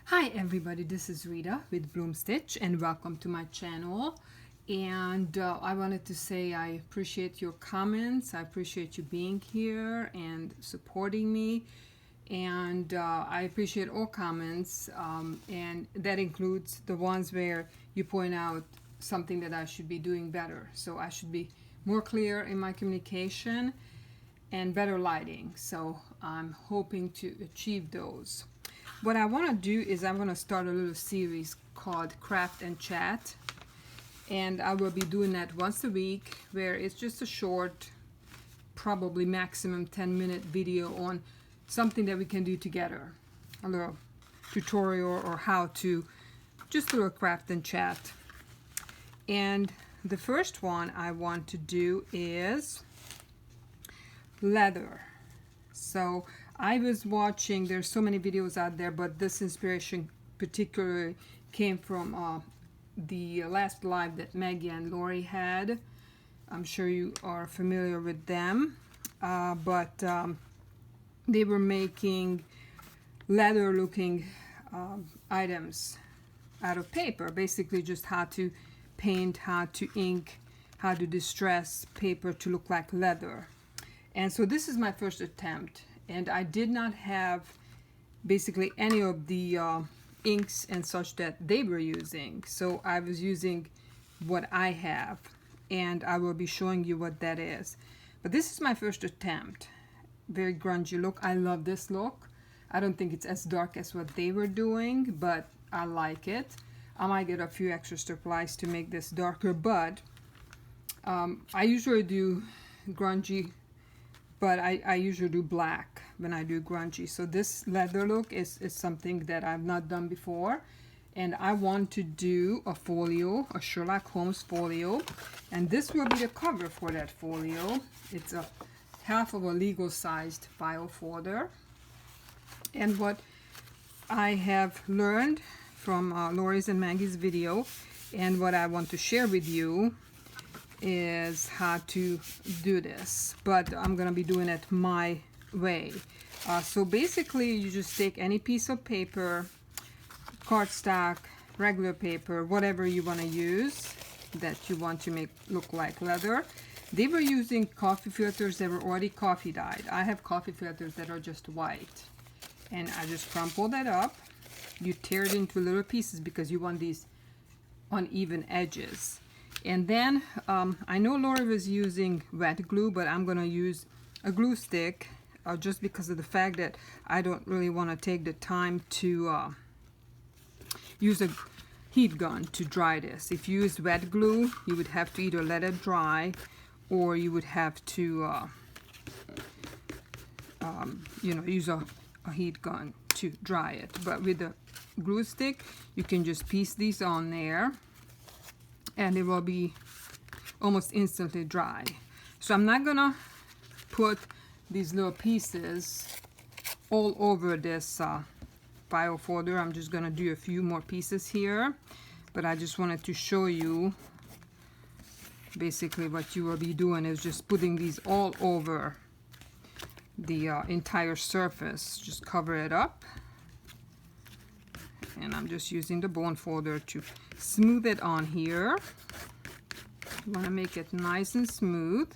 Hi everybody, this is Rita with Bloom Stitch and welcome to my channel. And I wanted to say I appreciate your comments. I appreciate you being here and supporting me. And I appreciate all comments, and that includes the ones where you point out something that I should be doing better. So I should be more clear in my communication and better lighting. So I'm hoping to achieve those. What I want to do is I'm going to start a little series called Craft and Chat, and I will be doing that once a week, where it's just a short, probably maximum 10-minute video on something that we can do together, a little tutorial or how to, just a little craft and chat. And the first one I want to do is leather. So I was watching, there's so many videos out there, but this inspiration particularly came from the last live that Maggie and Lori had. I'm sure you are familiar with them, but they were making leather looking items out of paper, basically just how to paint, how to ink, how to distress paper to look like leather. And so this is my first attempt, and I did not have basically any of the inks and such that they were using. So I was using what I have, and I will be showing you what that is. But this is my first attempt. Very grungy look. I love this look. I don't think it's as dark as what they were doing, but I like it. I might get a few extra supplies to make this darker, but I usually do grungy, but I usually do black when I do grungy. So this leather look is something that I've not done before, and I want to do a folio, a Sherlock Holmes folio, and this will be the cover for that folio. It's a half of a legal sized file folder. And what I have learned from Lori's and Maggie's video, and what I want to share with you, is how to do this, but I'm gonna be doing it my way. So basically you just take any piece of paper, cardstock, regular paper, whatever you want to use that you want to make look like leather. They were using coffee filters that were already coffee dyed. I have coffee filters that are just white, and I just crumple that up. You tear it into little pieces because you want these uneven edges. And then I know Lori was using wet glue, but I'm gonna use a glue stick just because of the fact that I don't really want to take the time to use a heat gun to dry this. If you use wet glue, you would have to either let it dry, or you would have to use a heat gun to dry it. But with the glue stick, you can just piece these on there, and it will be almost instantly dry. So I'm not gonna put these little pieces all over this file folder. I'm just gonna do a few more pieces here, but I just wanted to show you basically what you will be doing is just putting these all over the entire surface. Just cover it up, and I'm just using the bone folder to smooth it on here. You want to make it nice and smooth,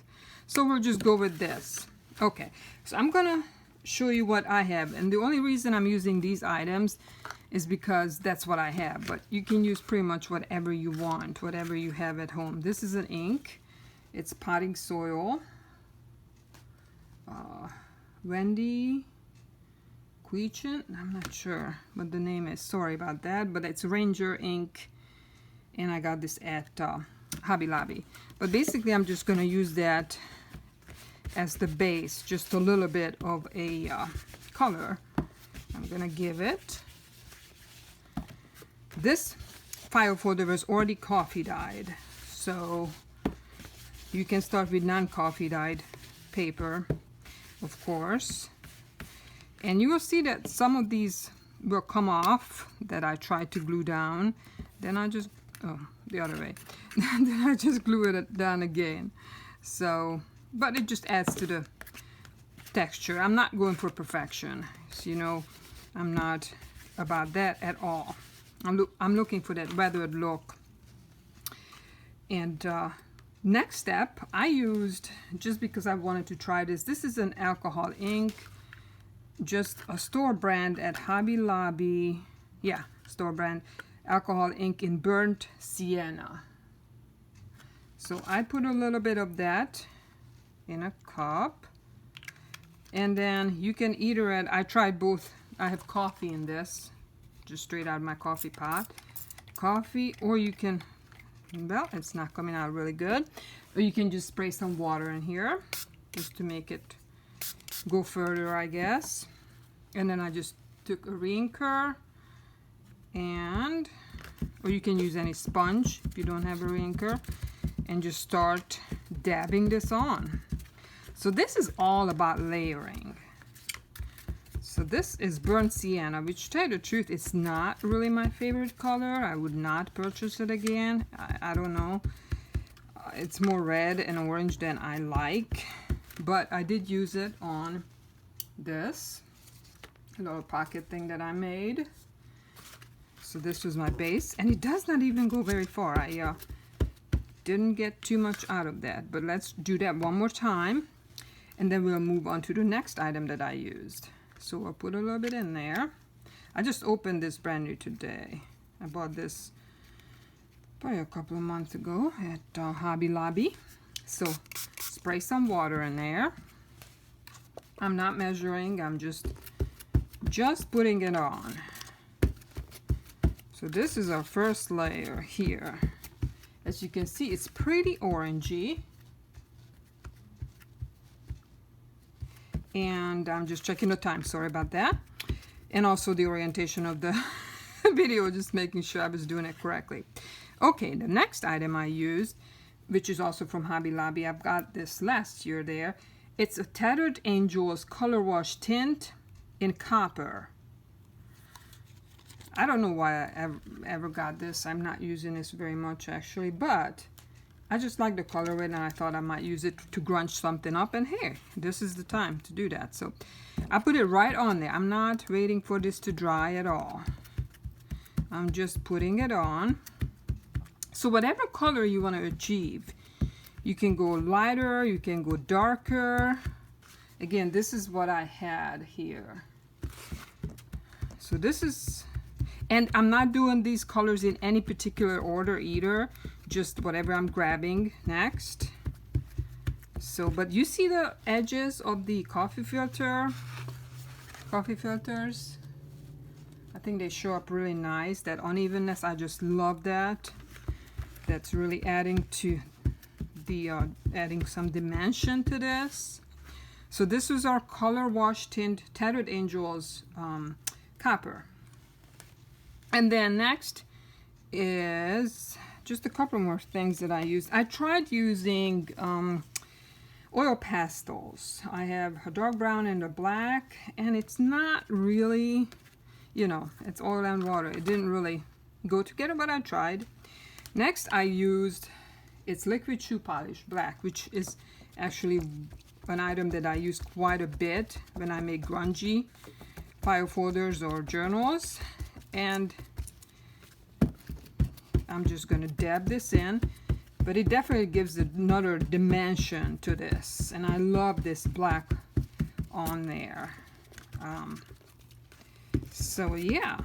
so we'll just go with this. Okay, so I'm gonna show you what I have, and the only reason I'm using these items is because that's what I have, but you can use pretty much whatever you want, whatever you have at home. This is an ink. It's potting soil. Wendy Queechin, I'm not sure what the name is, sorry about that, but it's Ranger ink, and I got this at Hobby Lobby. But basically I'm just going to use that as the base, just a little bit of a color. I'm going to give it. This file folder was already coffee dyed, so you can start with non-coffee dyed paper, of course. And you will see that some of these will come off that I tried to glue down. Then I just, the other way. Then I just glue it down again. So, but it just adds to the texture. I'm not going for perfection. So, you know, I'm not about that at all. I'm looking for that weathered look. And next step, I used, just because I wanted to try this, this is an alcohol ink, just a store brand at Hobby Lobby. Yeah, store brand alcohol ink in burnt sienna. So I put a little bit of that in a cup, and then you can either add, I tried both, I have coffee in this, just straight out of my coffee pot, coffee, or you can, well, it's not coming out really good, or you can just spray some water in here just to make it go further, I guess. And then I just took a reinker, and, or you can use any sponge if you don't have a reinker, and just start dabbing this on. So this is all about layering. So this is burnt sienna, which, to tell you the truth, it's not really my favorite color. I would not purchase it again. I don't know. It's more red and orange than I like, but I did use it on this little pocket thing that I made. So this was my base, and it does not even go very far. I didn't get too much out of that, but let's do that one more time, and then we'll move on to the next item that I used. So I'll put a little bit in there. I just opened this brand new today. I bought this probably a couple of months ago at Hobby Lobby. So spray some water in there. I'm not measuring, I'm just putting it on. So this is our first layer here. As you can see, it's pretty orangey. And I'm just checking the time, sorry about that. And also the orientation of the video, just making sure I was doing it correctly. Okay, the next item I used, which is also from Hobby Lobby, I've got this last year there. It's a Tattered Angels Color Wash Tint in copper. I don't know why I ever got this. I'm not using this very much actually, but I just like the colorway, and I thought I might use it to grunge something up, and hey, this is the time to do that. So I put it right on there. I'm not waiting for this to dry at all. I'm just putting it on. So whatever color you want to achieve, you can go lighter, you can go darker. Again, this is what I had here. So this is, and I'm not doing these colors in any particular order either, just whatever I'm grabbing next. So, but you see the edges of the coffee filters? I think they show up really nice. That unevenness, I just love that. That's really adding to the, adding some dimension to this. So this is our Color Wash Tint Tattered Angels Copper. And then next is just a couple more things that I used. I tried using oil pastels. I have a dark brown and a black, and it's not really, you know, it's oil and water. It didn't really go together, but I tried. Next I used, it's liquid shoe polish black, which is actually an item that I use quite a bit when I make grungy file folders or journals. And I'm just going to dab this in, but it definitely gives another dimension to this, and I love this black on there. So yeah,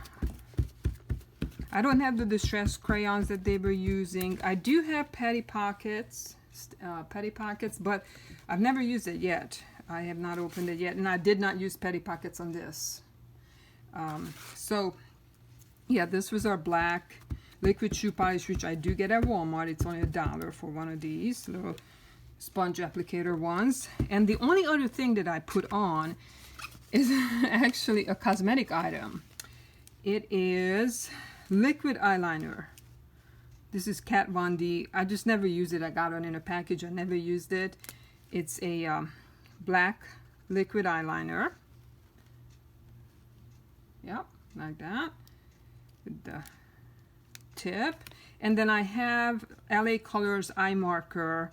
I don't have the distress crayons that they were using. I do have Patty Pockets, but I've never used it yet. I have not opened it yet, and I did not use Patty Pockets on this. So yeah, this was our black liquid shoe polish, which I do get at Walmart. It's only $1 for one of these little sponge applicator ones. And the only other thing that I put on is actually a cosmetic item. It is liquid eyeliner. This is Kat Von D. I just never used it. I got it in a package. I never used it. It's a black liquid eyeliner. Yep, like that. With the tip. And then I have LA Colors eye marker.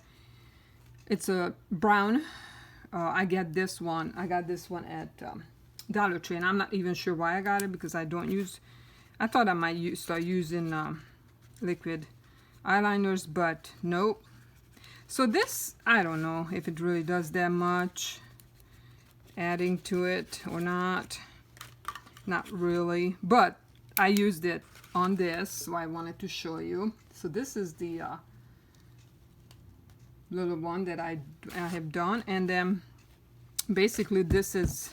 It's a brown. I got this one at Dollar Tree, and I'm not even sure why I got it, because I don't use, I thought I might start using liquid eyeliners, but nope. So this, I don't know if it really does that much, adding to it or not. Not really, but I used it on this, so I wanted to show you. So this is the little one that I have done, and then basically this is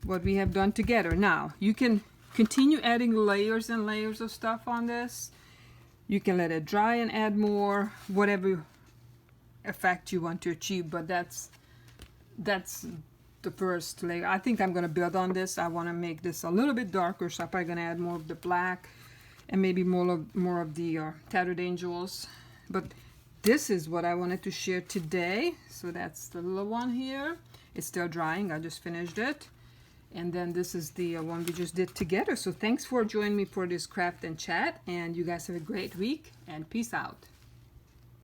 what we have done together. Now you can continue adding layers and layers of stuff on this. You can let it dry and add more, whatever effect you want to achieve, but that's the first layer. I think I'm going to build on this. I want to make this a little bit darker, so I'm probably going to add more of the black and maybe more of the Tattered Angels. But this is what I wanted to share today. So that's the little one here. It's still drying. I just finished it. And then this is the one we just did together. So thanks for joining me for this craft and chat. And you guys have a great week, and peace out.